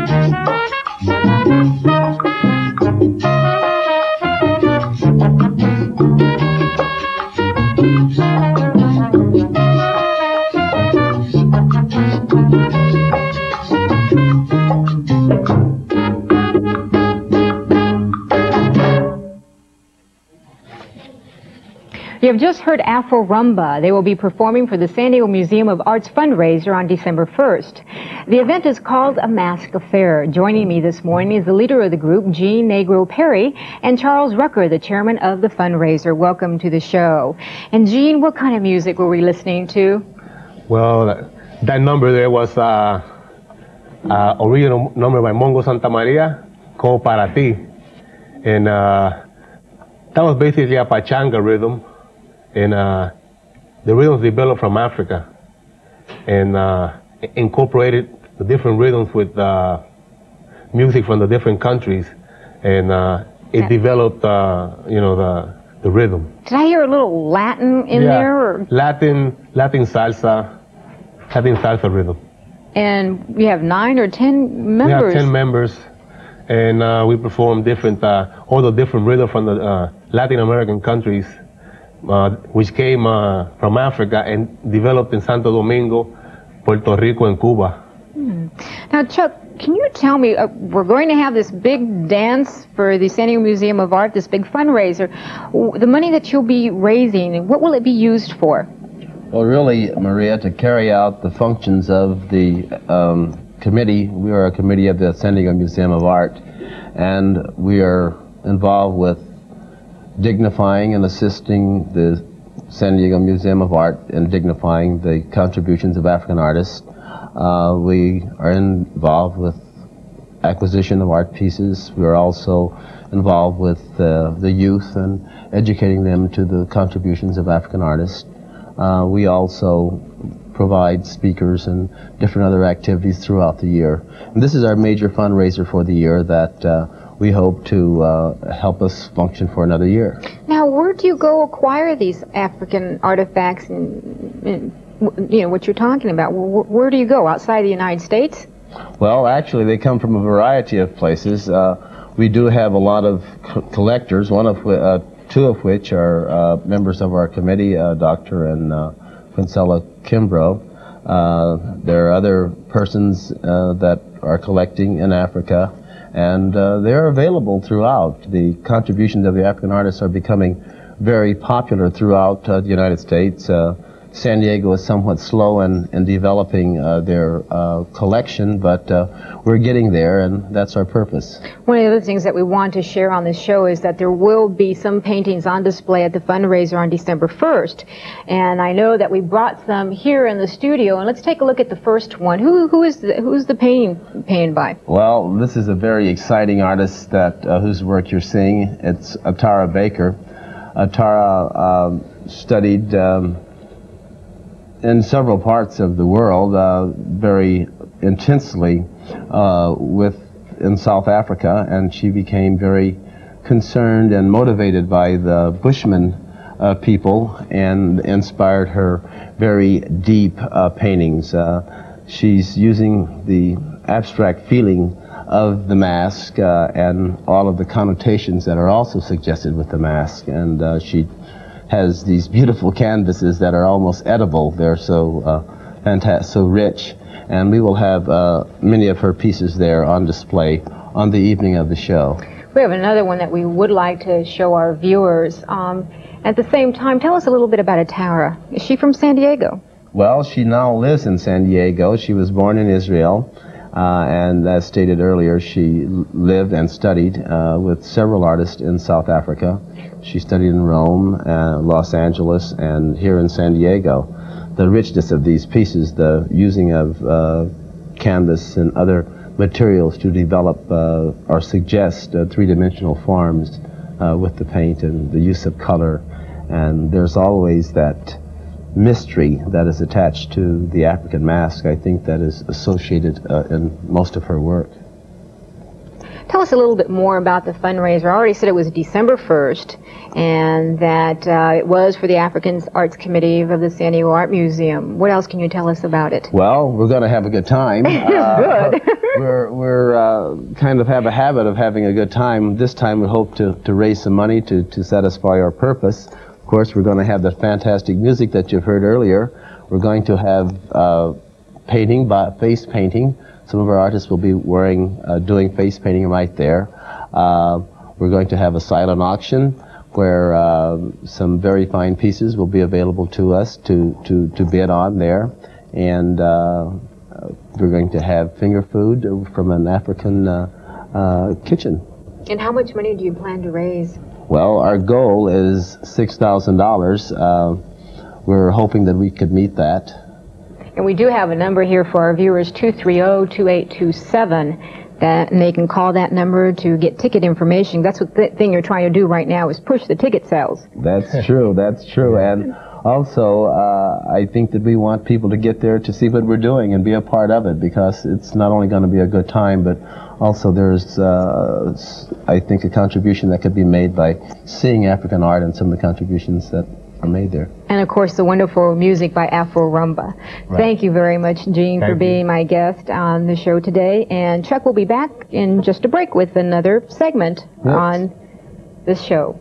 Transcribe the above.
You have just heard Afro Rumba. They will be performing for the San Diego Museum of Art's fundraiser on December 1st. The event is called A Mask Affair. Joining me this morning is the leader of the group, Jean Negro Perry, and Charles Rucker, the chairman of the fundraiser. Welcome to the show. And Jean, what kind of music were we listening to? Well, that number there was original number by Mongo Santa Maria, called Para Ti. And that was basically a pachanga rhythm. And the rhythms developed from Africa and incorporated the different rhythms with music from the different countries, and it developed, you know, the rhythm. Did I hear a little Latin in there? Or? Latin salsa rhythm. And we have 9 or 10 members. We have 10 members, and we perform different, all the different rhythms from the Latin American countries, which came from Africa and developed in Santo Domingo, Puerto Rico, and Cuba. Now, Chuck, can you tell me, we're going to have this big dance for the San Diego Museum of Art, this big fundraiser. The money that you'll be raising, what will it be used for? Well, really, Maria, to carry out the functions of the committee. We are a committee of the San Diego Museum of Art, and we are involved with dignifying and assisting the San Diego Museum of Art in dignifying the contributions of African artists. We are involved with acquisition of art pieces. We are also involved with the youth and educating them to the contributions of African artists. We also provide speakers and different other activities throughout the year. And this is our major fundraiser for the year that we hope to help us function for another year. Now, where do you go acquire these African artifacts and you know, what you're talking about? Where do you go? Outside the United States? Well, actually, they come from a variety of places. We do have a lot of collectors, two of which are members of our committee, Dr. and Kimbrough. There are other persons that are collecting in Africa, and they're available throughout. The contributions of the African artists are becoming very popular throughout the United States. San Diego is somewhat slow in developing their collection, but we're getting there, and that's our purpose. One of the other things that we want to share on this show is that there will be some paintings on display at the fundraiser on December 1st. And I know that we brought some here in the studio, and let's take a look at the first one. Who's the painting painted by? Well, this is a very exciting artist that whose work you're seeing. It's Atara Baker. Atara studied in several parts of the world very intensely in South Africa, and she became very concerned and motivated by the Bushman people, and inspired her very deep paintings. She's using the abstract feeling of the mask and all of the connotations that are also suggested with the mask, and she has these beautiful canvases that are almost edible. They're so fantastic, so rich, and we will have many of her pieces there on display on the evening of the show. We have another one that we would like to show our viewers. At the same time, tell us a little bit about Atara. Is she from San Diego? Well, she now lives in San Diego. She was born in Israel, and as stated earlier, she lived and studied with several artists in South Africa. She studied in Rome, Los Angeles, and here in San Diego. The richness of these pieces, the using of canvas and other materials to develop or suggest three-dimensional forms with the paint and the use of color. And there's always that mystery that is attached to the African mask, I think, that is associated in most of her work. Tell us a little bit more about the fundraiser. I already said it was December 1st, and that it was for the African Arts Committee of the San Diego Art Museum. What else can you tell us about it? Well, we're going to have a good time. Good. we're kind of have a habit of having a good time. This time we hope to raise some money to satisfy our purpose. Of course, we're going to have the fantastic music that you've heard earlier. We're going to have painting, face painting. Some of our artists will be doing face painting right there. We're going to have a silent auction where some very fine pieces will be available to us to bid on there. And we're going to have finger food from an African kitchen. And how much money do you plan to raise? Well, our goal is $6,000. We're hoping that we could meet that. And we do have a number here for our viewers, 230-2827, and they can call that number to get ticket information. That's what the thing you're trying to do right now is push the ticket sales. That's true, that's true. And also, I think that we want people to get there to see what we're doing and be a part of it, because it's not only going to be a good time, but also there's, I think, a contribution that could be made by seeing African art and some of the contributions that are made there. And of course the wonderful music by Afro Rumba. Right. Thank you very much, Gene, for being my guest on the show today. And Chuck will be back in just a break with another segment on this show.